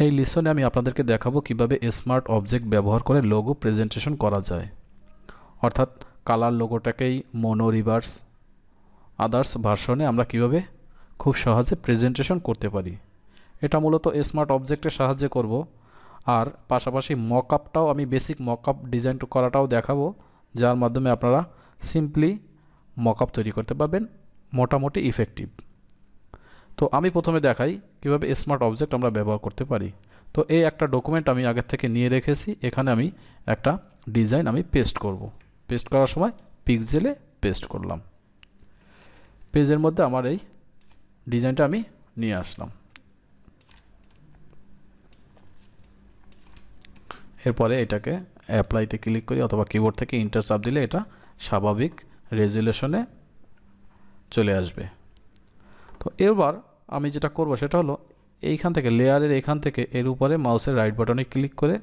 এই লিসনে আমি আপনাদেরকে দেখাবো কিভাবে স্মার্ট অবজেক্ট ব্যবহার করে লোগো প্রেজেন্টেশন করা যায়। অর্থাৎ কালার লোগোটাকেই মোনো রিভার্স আদার্স ভার্সনে আমরা কিভাবে খুব সহজে প্রেজেন্টেশন করতে পারি। এটা মূলত স্মার্ট অবজেক্টের সাহায্যে করব। আর পাশাপাশি মকআপটাও আমি বেসিক মকআপ ডিজাইন করাটাও দেখাবো, যার মাধ্যমে আপনারা সিম্পলি মকআপ তৈরি করতে পারবেন মোটামুটি ইফেক্টিভ। তো আমি প্রথমে দেখাই কিভাবে স্মার্ট অবজেক্ট আমরা ব্যবহার করতে পারি। তো এই একটা ডকুমেন্ট আমি আগের থেকে নিয়ে রেখেছি, এখানে আমি একটা ডিজাইন আমি পেস্ট করব। পেস্ট করার সময় পিক্সেলে পেস্ট করলাম। পেজের মধ্যে আমার এই ডিজাইনটা আমি নিয়ে আসলাম। এরপরে এটাকে অ্যাপ্লাইতে ক্লিক করি অথবা কিবোর্ড থেকে ইন্টার চাপ দিলে এটা স্বাভাবিক রেজুলেশনে চলে আসবে। তো এবার আমি যেটা করব সেটা হলো এইখান থেকে লেয়ারের এখান থেকে এর উপরে মাউসের রাইট বাটনে ক্লিক করে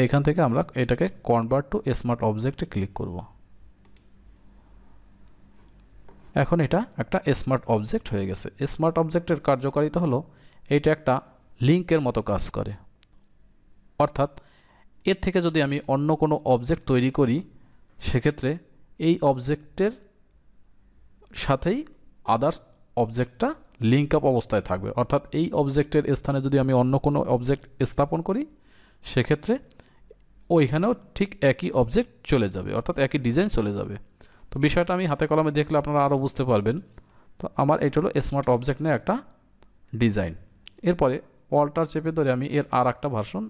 এইখান থেকে আমরা এটাকে কনভার্ট টু স্মার্ট অবজেক্টে ক্লিক করব। এখন এটা একটা স্মার্ট অবজেক্ট হয়ে গেছে। স্মার্ট অবজেক্টের কার্যকারিতা হলো এটা একটা লিঙ্কের মতো কাজ করে। অর্থাৎ এর থেকে যদি আমি অন্য কোনো অবজেক্ট তৈরি করি, সেক্ষেত্রে এই অবজেক্টের সাথেই আদার্স অবজেক্টটা লিঙ্ক আপ অবস্থায় থাকবে। অর্থাৎ এই অবজেক্টের স্থানে যদি আমি অন্য কোনো অবজেক্ট স্থাপন করি, সেক্ষেত্রে ওইখানেও ঠিক একই অবজেক্ট চলে যাবে, অর্থাৎ একই ডিজাইন চলে যাবে। তো বিষয়টা আমি হাতে কলমে দেখলে আপনারা আরও বুঝতে পারবেন। তো আমার এটা হলো স্মার্ট অবজেক্ট নিয়ে একটা ডিজাইন। এরপরে অল্টার চেপে ধরে আমি এর আর একটা ভার্সন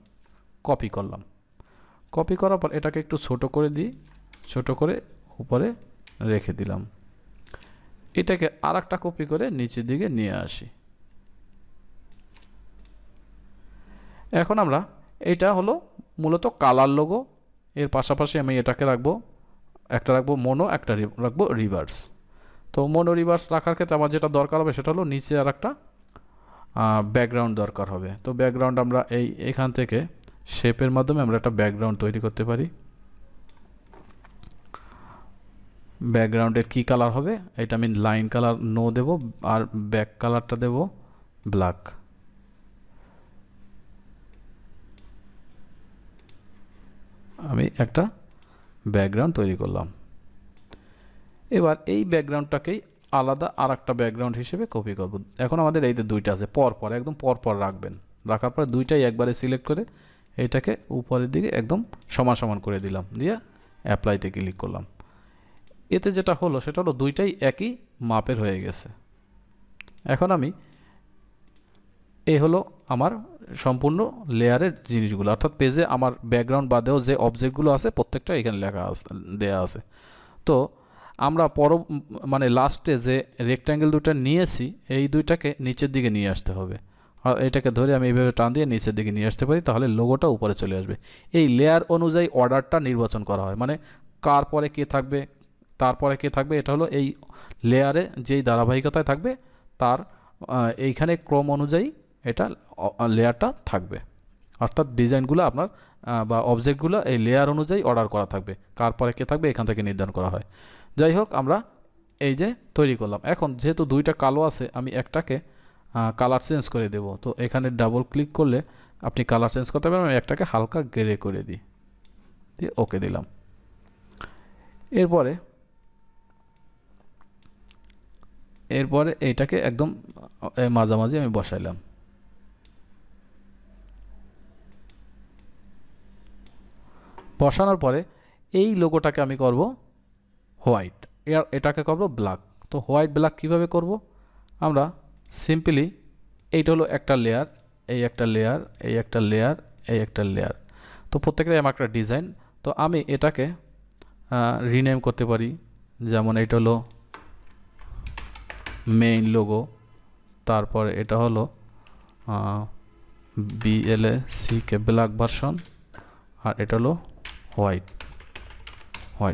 কপি করলাম। কপি করার পর এটাকে একটু ছোট করে দিই, ছোট করে উপরে রেখে দিলাম। এটাকে আর একটা কপি করে নিচের দিকে নিয়ে আসি। এখন আমরা এটা হলো মূলত কালার লোগো। এর পাশাপাশি আমি এটাকে রাখবো, একটা রাখবো মোনো, একটা রাখবো রিভার্স। তো মোনো রিভার্স রাখার ক্ষেত্রে আমার যেটা দরকার হবে সেটা হলো নিচে আর একটা ব্যাকগ্রাউন্ড দরকার হবে। তো ব্যাকগ্রাউন্ড আমরা এখান থেকে শেপের মাধ্যমে আমরা একটা ব্যাকগ্রাউন্ড তৈরি করতে পারি। ব্যাকগ্রাউন্ডের কি কালার হবে, এটা আমি লাইন কালার নো দেব, আর ব্যাক কালারটা দেব ব্ল্যাক। আমি একটা ব্যাকগ্রাউন্ড তৈরি করলাম। এবার এই ব্যাকগ্রাউন্ডটাকেই আলাদা আর একটা ব্যাকগ্রাউন্ড হিসেবে কপি করব। এখন আমাদের এই যে দুইটা আছে পরপর, একদম পরপর রাখবেন। রাখার পরে দুইটাই একবারে সিলেক্ট করে এইটাকে উপরের দিকে একদম সমান সমান করে দিলাম, দিয়ে অ্যাপ্লাইতে ক্লিক করলাম। এতে যেটা হলো সেটা হলো দুইটাই একই মাপের হয়ে গেছে। এখন আমি এই হলো আমার সম্পূর্ণ লেয়ারের জিনিসগুলো, অর্থাৎ পেজে আমার ব্যাকগ্রাউন্ড বাদেও যে অবজেক্টগুলো আছে প্রত্যেকটা এখানে লেখা আছে, দেয়া আছে। তো আমরা মানে লাস্টে যে রেক্ট্যাঙ্গেল দুটো নিয়েছি, এই দুইটাকে নিচের দিকে নিয়ে আসতে হবে। আর এটাকে ধরে আমি এইভাবে টান দিয়ে নিচের দিকে নিয়ে আসতে পারি, তাহলে লোগোটা উপরে চলে আসবে। এই লেয়ার অনুযায়ী অর্ডারটা নির্বাচন করা হয়, মানে কার পরে কে থাকবে, তারপরে কে থাকবে, এটা হলো এই লেয়ারে যেই ধারাবাহিকতায় থাকবে তার এইখানে ক্রম অনুযায়ী এটা লেয়ারটা থাকবে। অর্থাৎ ডিজাইনগুলো আপনার বা অবজেক্টগুলো এই লেয়ার অনুযায়ী অর্ডার করা থাকবে, কার পরে কে থাকবে এখান থেকে নির্ধারণ করা হয়। যাই হোক, আমরা এই যে তৈরি করলাম। এখন যেহেতু দুইটা কালো আছে, আমি একটাকে কালার চেঞ্জ করে দেব। তো এখানে ডাবল ক্লিক করলে আপনি কালার চেঞ্জ করতে পারবেন। আমি একটাকে হালকা গ্রে করে দিই, দিয়ে ওকে দিলাম। এরপরে এইটাকে একদম মাঝামাঝি আমি বসাইলাম। বসানোর পরে এই লোগোটাকে আমি করব হোয়াইট, এটাকে করব ব্ল্যাক। তো হোয়াইট ব্ল্যাক কিভাবে করব, আমরা সিম্পলি এইটা হলো একটা লেয়ার, এই একটা লেয়ার, এই একটা লেয়ার, এই একটা লেয়ার। তো প্রত্যেকটাই আমার একটা ডিজাইন। তো আমি এটাকে রিনেম করতে পারি, যেমন এটা হলো মেইন লোগো, তারপর এটা হলো BLACK ব্ল্যাক ভার্সন, আর এটা হলো হোয়াইট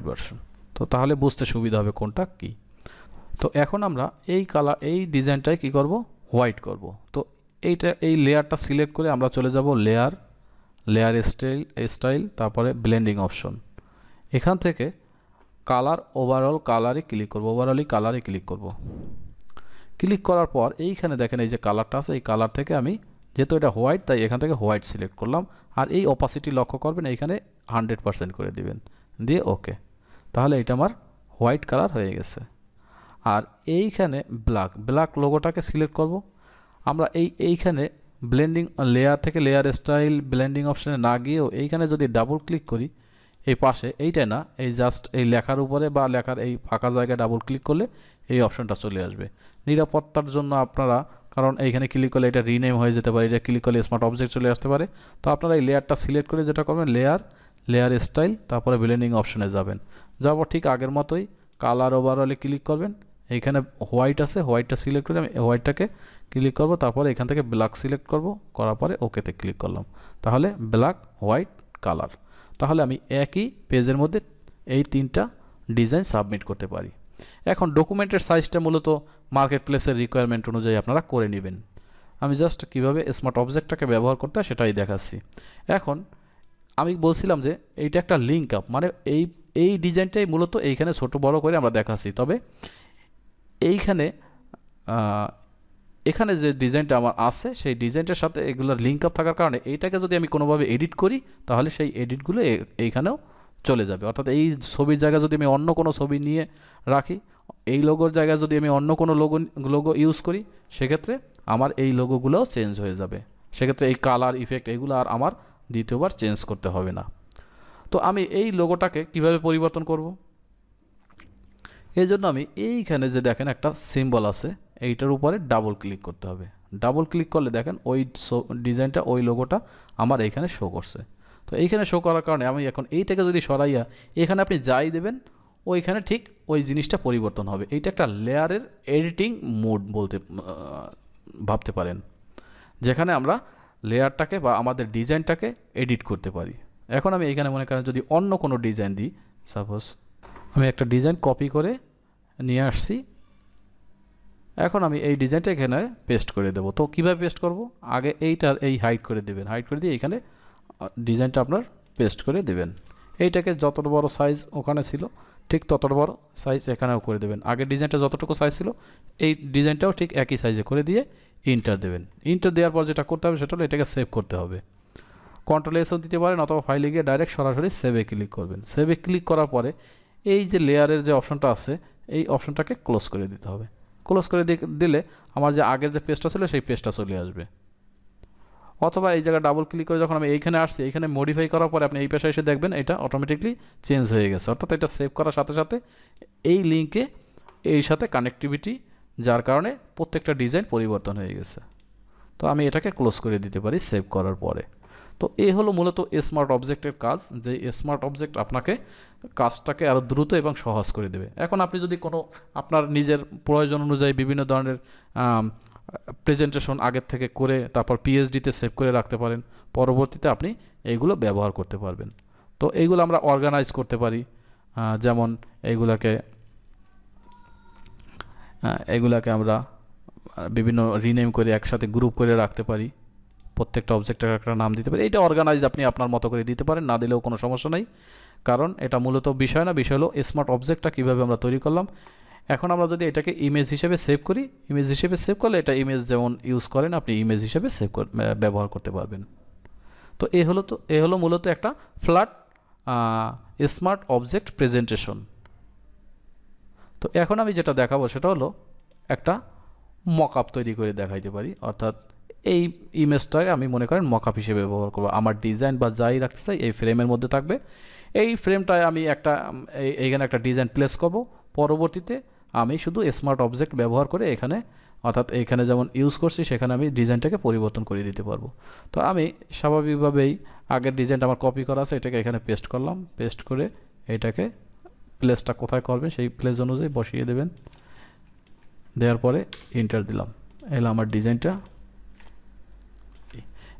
ভার্সন। তো তাহলে বুঝতে সুবিধা হবে কোনটা কি। তো এখন আমরা এই ডিজাইনটাই কি করব, হোয়াইট করব। তো এই লেয়ারটা সিলেক্ট করে আমরা চলে যাব লেয়ার স্টাইল, তারপরে ব্লেন্ডিং অপশন। এখান থেকে ওভারঅল কালারে ক্লিক করব। ক্লিক করার পর এইখানে দেখেন এই যে কালারটা আছে, এই কালার থেকে আমি যেহেতু এটা হোয়াইট তাই এখান থেকে হোয়াইট সিলেক্ট করলাম। আর এই অপাসিটি লক্ষ্য করবেন এইখানে 100% করে দিবেন, দিয়ে ওকে। তাহলে এটা আমার হোয়াইট কালার হয়ে গেছে। আর এইখানে ব্ল্যাক লোগোটাকে সিলেক্ট করব। আমরা এইখানে ব্লেন্ডিং লেয়ার থেকে লেয়ার স্টাইল ব্লেন্ডিং অপশানে না গিয়েও এইখানে যদি ডাবল ক্লিক করি এই পাশে, এইটাই না, এই জাস্ট এই লেখার উপরে বা লেখার এই ফাঁকা জায়গায় ডাবল ক্লিক করলে এই অপশনটা চলে আসবে। নিরাপত্তার জন্য আপনারা, কারণ এইখানে ক্লিক করলে এটা রিনেম হয়ে যেতে পারে, এটা ক্লিক করলে স্মার্ট অবজেক্ট চলে আসতে পারে। তো আপনারা এই লেয়ারটা সিলেক্ট করে যেটা করবেন, লেয়ার স্টাইল, তারপরে ব্লেন্ডিং অপশনে যাবেন। যাওয়ার ঠিক আগের মতোই কালার ওভারঅলে ক্লিক করবেন। এইখানে হোয়াইট আছে, হোয়াইটটা সিলেক্ট করে আমি হোয়াইটটাকে ক্লিক করব। তারপরে এখান থেকে ব্ল্যাক সিলেক্ট করব, করার পরে ওকেতে ক্লিক করলাম। তাহলে ব্ল্যাক, হোয়াইট, কালার। তাহলে আমি একই পেজের মধ্যে এই 3টা ডিজাইন সাবমিট করতে পারি। এখন ডকুমেন্টের সাইজটা মূলত মার্কেট প্লেসের রিকোয়ারমেন্ট অনুযায়ী আপনারা করে নেবেন। আমি জাস্ট কীভাবে স্মার্ট অবজেক্টটাকে ব্যবহার করতে হয় সেটাই দেখাচ্ছি। এখন আমি বলছিলাম যে এইটা একটা লিঙ্ক আপ, মানে এই ডিজাইনটাই মূলত এইখানে ছোট বড় করে আমরা দেখাচ্ছি। তবে এখানে যে ডিজাইনটা আমার আছে সেই ডিজাইনটার সাথে এগুলোর লিঙ্ক আপ থাকার কারণে এইটাকে যদি আমি কোনোভাবে এডিট করি তাহলে সেই এডিটগুলো এইখানেও চলে যাবে। অর্থাৎ এই ছবির জায়গায় যদি আমি অন্য কোনো ছবি নিয়ে রাখি, এই লোগোর জায়গায় যদি আমি অন্য কোনো লোগো ইউজ করি, সেক্ষেত্রে আমার এই লোগোগুলোও চেঞ্জ হয়ে যাবে। সেক্ষেত্রে এই কালার ইফেক্ট এগুলো আর আমার দ্বিতীয়বার চেঞ্জ করতে হবে না। তো আমি এই লোগোটাকে কিভাবে পরিবর্তন করব? এই জন্য আমি এইখানে যে দেখেন একটা সিম্বল আছে, এইটার উপরে ডাবল ক্লিক করতে হবে। ডাবল ক্লিক করলে দেখেন ওই ডিজাইনটা, ওই লোগোটা আমার এইখানে শো করছে। তো এইখানে শো করার কারণে আমি এখন এইটাকে যদি সরাইয়া এখানে আপনি যাই দেবেন, ওইখানে ঠিক ওই জিনিসটা পরিবর্তন হবে। এইটা একটা লেয়ারের এডিটিং মোড বলতে ভাবতে পারেন, যেখানে আমরা লেয়ারটাকে বা আমাদের ডিজাইনটাকে এডিট করতে পারি। এখন আমি এখানে মনে করেন যদি অন্য কোনো ডিজাইন দিই, সাপোজ আমি একটা ডিজাইন কপি করে নিয়ে আসছি, এখন আমি এই ডিজাইনটা এখানে পেস্ট করে দেবো। তো কীভাবে পেস্ট করব? আগে এই হাইড করে দেবেন, হাইড করে দিয়ে এখানে ডিজাইনটা আপনার পেস্ট করে দেবেন। এইটাকে যতটা বড় সাইজ ওখানে ছিল ঠিক ততটা বড় সাইজ এখানেও করে দেবেন। আগের ডিজাইনটা যতটুকু সাইজ ছিল এই ডিজাইনটাও ঠিক একই সাইজে করে দিয়ে ইন্টার দেবেন। ইন্টার দেওয়ার পর যেটা করতে হবে সেটা হলো এটাকে সেভ করতে হবে। কন্ট্রোল-এসও দিতে পারেন, অথবা ফাইলে গিয়ে ডাইরেক্ট সরাসরি সেভে ক্লিক করবেন। সেভে ক্লিক করার পরে এই যে লেয়ারের যে অপশনটা আছে এই অপশনটাকে ক্লোজ করে দিতে হবে। ক্লোজ করে দিলে আমার যে আগের যে পেজটা ছিল সেই পেজটা চলে আসবে। অথবা এই জায়গায় ডাবল ক্লিক করে যখন আমি এইখানে আসছি, এইখানে মডিফাই করার পরে আপনি এই পেশে এসে দেখবেন এটা অটোমেটিকলি চেঞ্জ হয়ে গেছে। অর্থাৎ এটা সেভ করার সাথে সাথে এই লিঙ্কে এই সাথে কানেক্টিভিটি, যার কারণে প্রত্যেকটা ডিজাইন পরিবর্তন হয়ে গেছে। তো আমি এটাকে ক্লোজ করে দিতে পারি সেভ করার পরে। তো এই হলো মূলত স্মার্ট অবজেক্টের কাজ, যে স্মার্ট অবজেক্ট আপনাকে কাজটাকে আরও দ্রুত এবং সহজ করে দেবে। এখন আপনি যদি কোনো আপনার নিজের প্রয়োজন অনুযায়ী বিভিন্ন ধরনের প্রেজেন্টেশন আগের থেকে করে তারপর পিএইচডিতে সেভ করে রাখতে পারেন, পরবর্তীতে আপনি এইগুলো ব্যবহার করতে পারবেন। তো এইগুলো আমরা অর্গানাইজ করতে পারি, যেমন এইগুলাকে আমরা বিভিন্ন রিনেম করে একসাথে গ্রুপ করে রাখতে পারি, প্রত্যেকটা অবজেক্টের একটা নাম দিতে পারি। এইটা অর্গানাইজ আপনি আপনার মতো করে দিতে পারেন, না দিলেও কোনো সমস্যা নেই, কারণ এটা মূলত বিষয় না। বিষয় হলো স্মার্ট অবজেক্টটা কীভাবে আমরা তৈরি করলাম। এখন আমরা যদি এটাকে ইমেজ হিসেবে সেভ করি, ইমেজ হিসেবে সেভ করলে এটা ইমেজ যেমন ইউজ করেন আপনি ইমেজ হিসেবে ব্যবহার করতে পারবেন। তো এ হলো মূলত একটা ফ্ল্যাট স্মার্ট অবজেক্ট প্রেজেন্টেশন। তো এখন আমি যেটা দেখাবো সেটা হলো একটা মকআপ তৈরি করে দেখাইতে পারি। অর্থাৎ এই ইমেজটাকে আমি মনে করেন মকআপ হিসেবে ব্যবহার করবো। আমার ডিজাইন বা যাই রাখতে চাই এই ফ্রেমের মধ্যে থাকবে। এই ফ্রেমটায় আমি এইখানে একটা ডিজাইন প্লেস করব। পরবর্তীতে আমি শুধু স্মার্ট অবজেক্ট ব্যবহার করে এখানে, অর্থাৎ এইখানে যেমন ইউজ করছি সেখানে আমি ডিজাইনটাকে পরিবর্তন করে দিতে পারবো। তো আমি স্বাভাবিকভাবেই আগের ডিজাইনটা আমার কপি করা আছে, এটাকে এখানে পেস্ট করলাম। পেস্ট করে এটাকে প্লেসটা কোথায় করবেন সেই প্লেস অনুযায়ী বসিয়ে দেবেন। দেওয়ার পরে এন্টার দিলাম, এলো আমার ডিজাইনটা।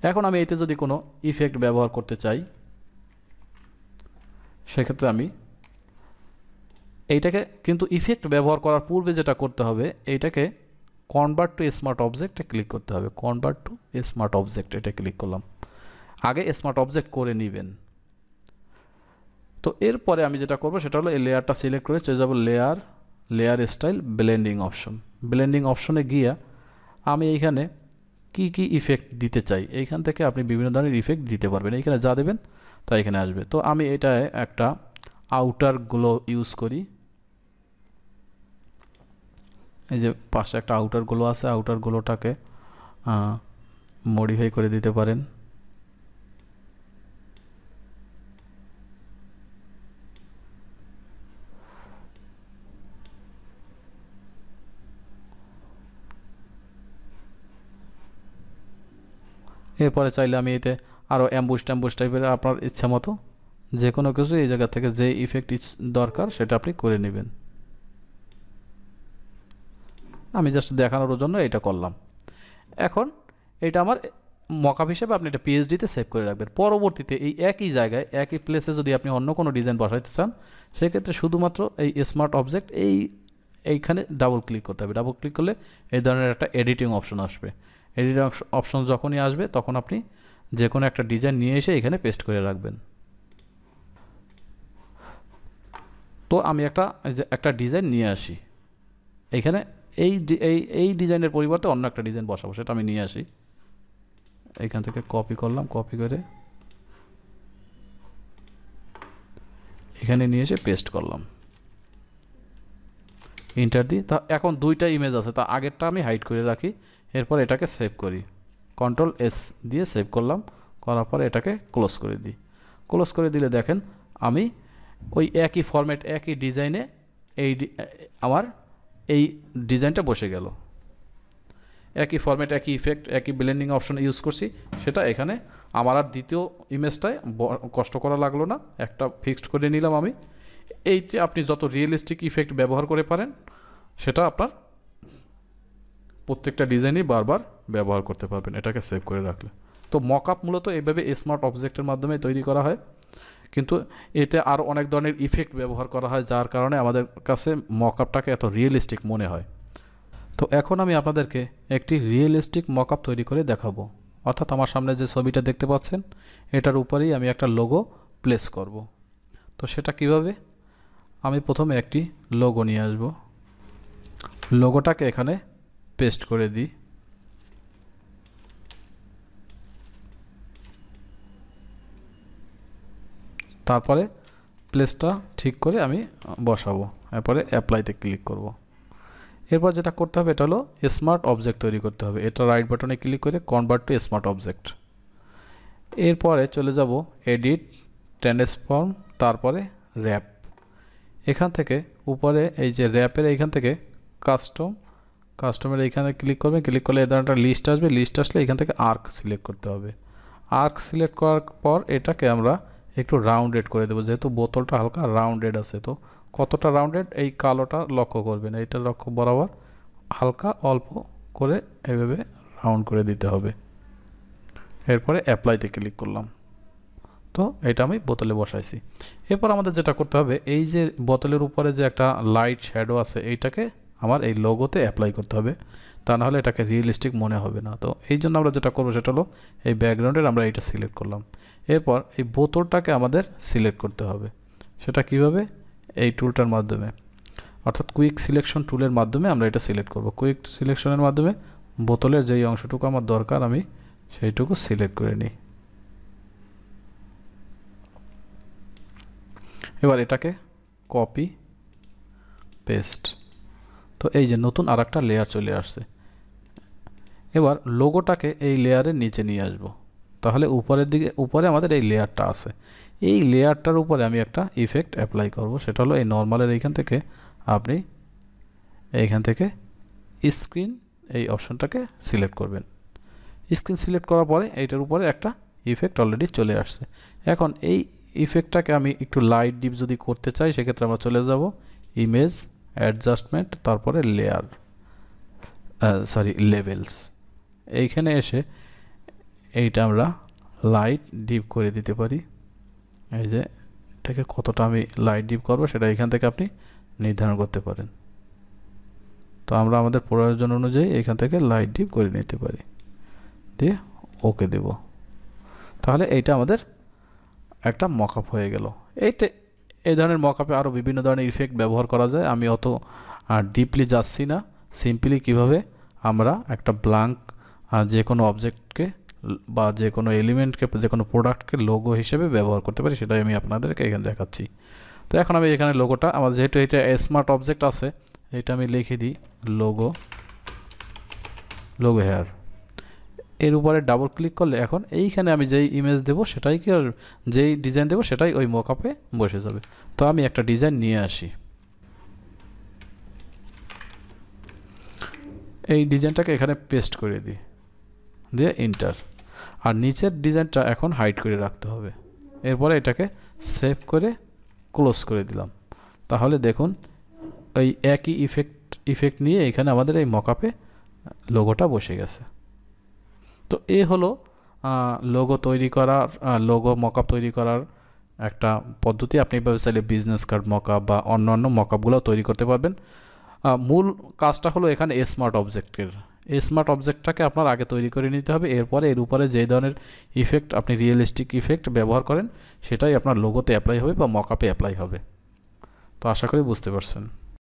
এখন আমি এতে যদি কোনো ইফেক্ট ব্যবহার করতে চাই, সেক্ষেত্রে আমি এইটাকে কিন্তু ইফেক্ট ব্যবহার করার পূর্বে যেটা করতে হবে, এইটাকে কনভার্ট টু স্মার্ট অবজেক্টে ক্লিক করতে হবে। কনভার্ট টু স্মার্ট অবজেক্ট এটা ক্লিক করলাম। আগে স্মার্ট অবজেক্ট করে নেবেন। তো এরপরে আমি যেটা করব সেটা হলো এই লেয়ারটা সিলেক্ট করে চলে যাব layer style blending option. Blending অপশনে গিয়ে আমি এইখানে কি কি ইফেক্ট দিতে চাই এইখান থেকে আপনি বিভিন্ন ধরনের ইফেক্ট দিতে পারবেন। এইখানে যা দেবেন তা এখানে আসবে। তো আমি এটায় একটা আউটার গ্লো ইউজ করি। এই যে পাশে একটা আউটার গ্লো আছে, আউটার গ্লোটাকে মডিফাই করে দিতে পারেন। এরপরে চাইলে আমি এতে আরও অ্যাম্বুশ ট্যাম্বুশ টাইপের আপনার ইচ্ছা মতো যে কোনো কিছু এই জায়গা থেকে যে ইফেক্ট দরকার সেটা আপনি করে নেবেন। আমি জাস্ট দেখানোর জন্য এটা করলাম। এখন এটা আমার মকআপ হিসেবে আপনি এটা পিএইচডিতে সেভ করে রাখবেন। পরবর্তীতে এই একই জায়গায় একই প্লেসে যদি আপনি অন্য কোনো ডিজাইন বসাইতে চান সেক্ষেত্রে শুধুমাত্র এই স্মার্ট অবজেক্ট এইখানে ডাবল ক্লিক করতে হবে। ডাবল ক্লিক করলে এই ধরনের একটা এডিটিং অপশন আসবে। এডিটিং অপশন যখনই আসবে তখন আপনি যে কোনো একটা ডিজাইন নিয়ে এসে এখানে পেস্ট করে রাখবেন। তো আমি একটা ডিজাইন নিয়ে আসি এইখানে, এই ডিজাইনের পরিবর্তে অন্য একটা ডিজাইন বসাবো, সেটা আমি নিয়ে আসি। এইখান থেকে কপি করলাম, কপি করে এখানে নিয়ে এসে পেস্ট করলাম, ইন্টার দিই। তা এখন দুইটা ইমেজ আছে, তা আগেরটা আমি হাইড করে রাখি। এরপর এটাকে সেভ করি, কন্ট্রোল এস দিয়ে সেভ করলাম, করার পর এটাকে ক্লোজ করে দিই। ক্লোজ করে দিলে দেখেন আমি ওই একই ফরম্যাট একই ডিজাইনে আমার এই ডিজাইনটা বসে গেল। একই ফরম্যাট একই ইফেক্ট একই ব্লেন্ডিং অপশন ইউজ করছি, সেটা এখানে আমার আর দ্বিতীয় ইমেজটায় কষ্ট করা লাগলো না, একটা ফিক্সড করে নিলাম আমি। এইতে আপনি যত রিয়েলিস্টিক ইফেক্ট ব্যবহার করে পারেন সেটা আপনার প্রত্যেকটা ডিজাইনই বারবার ব্যবহার করতে পারবেন এটাকে সেভ করে রাখলে। তো মকআপ মূলত এইভাবে স্মার্ট অবজেক্টের মাধ্যমে তৈরি করা হয়, কিন্তু এতে আরও অনেক ধরনের ইফেক্ট ব্যবহার করা হয় যার কারণে আমাদের কাছে মকআপটাকে এত রিয়েলিস্টিক মনে হয়। তো এখন আমি আপনাদেরকে একটি রিয়েলিস্টিক মকআপ তৈরি করে দেখাবো। অর্থাৎ আমার সামনে যে ছবিটা দেখতে পাচ্ছেন এটার উপরেই আমি একটা লোগো প্লেস করব। তো সেটা কিভাবে, আমি প্রথমে একটি লোগো নিয়ে আসব, লোগোটাকে এখানে পেস্ট করে দিই। তারপরে প্লেসটা ঠিক করে আমি বসাবো, এরপরে অ্যাপ্লাইতে ক্লিক করব। এরপর যেটা করতে হবে এটা হলো স্মার্ট অবজেক্ট তৈরি করতে হবে। এটা রাইট বাটনে ক্লিক করে কনভার্ট টু স্মার্ট অবজেক্ট। এরপরে চলে যাব এডিট, ট্রান্সফর্ম, তারপরে র্যাপ। এখান থেকে উপরে এই যে র্যাপের এইখান থেকে কাস্টমের এইখানে ক্লিক করবেন, ক্লিক করলে এই ধরনের একটা লিস্ট আসবে। লিস্ট আসলে এখান থেকে আর্ক সিলেক্ট করতে হবে। আর্ক সিলেক্ট করার পর এটাকে আমরা একটু রাউন্ডেড করে দেবো, যেহেতু বোতলটা হালকা রাউন্ডেড আছে। তো কতটা রাউন্ডেড এই কালোটা লক্ষ্য করবেন, এইটা লক্ষ্য বরাবর হালকা অল্প করে এভাবে রাউন্ড করে দিতে হবে। এরপরে অ্যাপ্লাইতে ক্লিক করলাম। তো এটা আমি বোতলে বসাইছি। এরপর আমাদের যেটা করতে হবে এই যে বোতলের উপরে যে একটা লাইট শ্যাডো আছে এইটাকে আমার এই লোগোতে অ্যাপ্লাই করতে হবে, তা নাহলে এটাকে রিয়েলিস্টিক মনে হবে না। তো এই জন্য আমরা যেটা করবো সেটা হলো এই ব্যাকগ্রাউন্ডের আমরা এইটা সিলেক্ট করলাম। এরপর এই বোতলটাকে আমাদের সিলেক্ট করতে হবে। সেটা কিভাবে, এই টুলটার মাধ্যমে, অর্থাৎ কুইক সিলেকশন টুলের মাধ্যমে আমরা এটা সিলেক্ট করব। কুইক সিলেকশনের মাধ্যমে বোতলের যেই অংশটুকু আমার দরকার আমি সেইটুকু সিলেক্ট করে নিই। এবার এটাকে কপি পেস্ট। তো এই যে নতুন আরেকটা লেয়ার চলে আসছে। এবার লোগোটাকে এই লেয়ারের নিচে নিয়ে আসব। তাহলে উপরে আমাদের এই লেয়ারটা আছে, এই লেয়ারটার উপরে আমি একটা ইফেক্ট অ্যাপ্লাই করব। সেটা হলো এই নর্মালের এইখান থেকে আপনি এইখান থেকে স্ক্রিন এই অপশনটাকে সিলেক্ট করবেন। স্ক্রিন সিলেক্ট করার পরে এইটার উপরে একটা ইফেক্ট অলরেডি চলে আসছে। এখন এই ইফেক্টটাকে আমি একটু লাইট ডিপ যদি করতে চাই সেক্ষেত্রে আমরা চলে যাব ইমেজ, অ্যাডজাস্টমেন্ট, তারপরে লেভেলস। এইখানে এসে এইটা আমরা লাইট ডিপ করে দিতে পারি। এই যে এটাকে কতটা আমি লাইট ডিপ করব সেটা এখান থেকে আপনি নির্ধারণ করতে পারেন। তো আমরা আমাদের প্রয়োজন অনুযায়ী এখান থেকে লাইট ডিপ করে নিতে পারি, দিয়ে ওকে দেব। তাহলে এইটা আমাদের একটা মকআপ হয়ে গেল। এই ধরনের মকআপে আরও বিভিন্ন ধরনের ইফেক্ট ব্যবহার করা যায়। আমি অত ডিপলি যাচ্ছি না, সিম্পলি কিভাবে আমরা একটা ব্ল্যাঙ্ক যে কোনো অবজেক্টকে বা যে কোনো এলিমেন্টকে, যে কোনো প্রোডাক্টকে লোগো হিসেবে ব্যবহার করতে পারি, সেটাই আমি আপনাদেরকে এখানে দেখাচ্ছি। তো এখন আমি এখানে লোগোটা, আমার যেহেতু এটা স্মার্ট অবজেক্ট আছে, এটা আমি লিখে দিই লোগো হেয়ার। এর উপরে ডাবল ক্লিক করলে এখন এইখানে আমি যেই ইমেজ দেবো সেটাই কি, আর যেই ডিজাইন দেবো সেটাই ওই মকআপে বসে যাবে। তো আমি একটা ডিজাইন নিয়ে আসি, এই ডিজাইনটাকে এখানে পেস্ট করে দিই, দিয়ে এন্টার। আর নিচের ডিজাইনটা এখন হাইড করে রাখতে হবে। এরপরে এটাকে সেভ করে ক্লোজ করে দিলাম। তাহলে দেখুন এই একই ইফেক্ট নিয়ে এখানে আমাদের এই মকআপে লোগোটা বসে গেছে। তো এই হলো লোগো তৈরি করার, লোগো মকআপ তৈরি করার একটা পদ্ধতি। আপনি এভাবে চাইলে বিজনেস কার্ড মকআপ বা অন্যান্য মকআপগুলোও তৈরি করতে পারবেন। মূল কাজটা হলো এখানে স্মার্ট অবজেক্টের, এই স্মার্ট অবজেক্টটাকে আপনার আগে তৈরি করে নিতে হবে। এরপরে এর উপরে যে ধরনের ইফেক্ট, আপনি রিয়েলিস্টিক ইফেক্ট ব্যবহার করেন, সেটাই আপনার লোগোতে অ্যাপ্লাই হবে বা মকআপে অ্যাপ্লাই হবে। তো আশা করি বুঝতে পারছেন।